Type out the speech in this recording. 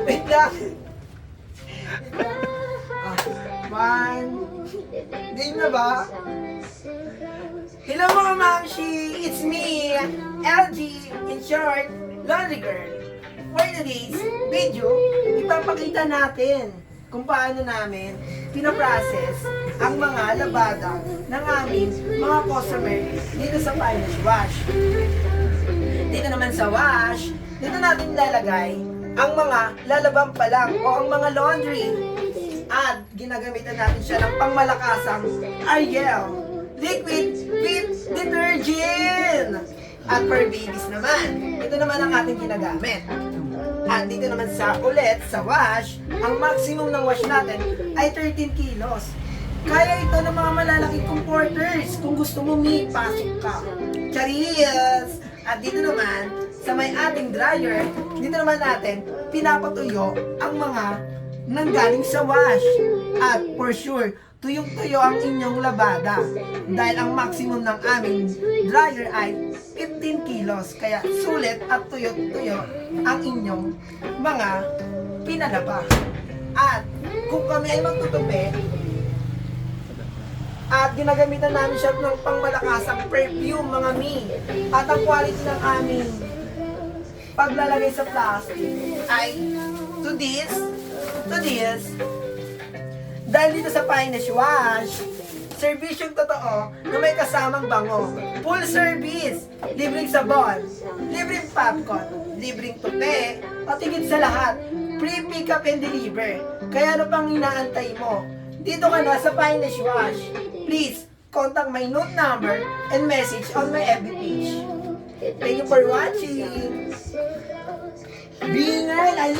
Wait lang. One. Game na ba? Hello mga mamshi! It's me, LG, in short, Laundry Girl. For today's video, ipapakita natin kung paano namin pinaprocess ang mga labada ng aming mga customer dito sa Finest Wash. Dito naman sa wash, dito natin lalagay ang mga lalaban pa lang o ang mga laundry. At ginagamitan natin siya ng pangmalakasang Ariel Liquid with Detergent. At for babies naman, ito naman ang ating ginagamit. At dito naman sa wash, ang maximum ng wash natin ay 13 kilos. Kaya ito ng mga malalaking comforters. Kung gusto mo, pasok ka. Charis! At dito naman, sa may ating dryer, dito naman natin pinapatuyo ang mga nanggaling sa wash. At for sure, tuyong-tuyo ang inyong labada. Dahil ang maximum ng aming dryer ay 15 kilos. Kaya sulit at tuyo-tuyo ang inyong mga pinalaba. At kung kami ay magtutupi, at ginagamitan namin siya ng pangmalakasang perfume, mga mi. At ang quality ng aming paglalagay sa plastic ay to this. Dahil dito sa Finest Wash, servisyong totoo na may kasamang bango. Full service, libreng sabon, libreng popcorn, libreng tupe, at higit sa lahat, free pick up and deliver. Kaya ano pang inaantay mo? Dito ka na sa Finest Wash. Please, contact my note number and message on my FB page. Thank you for watching. Bingay, I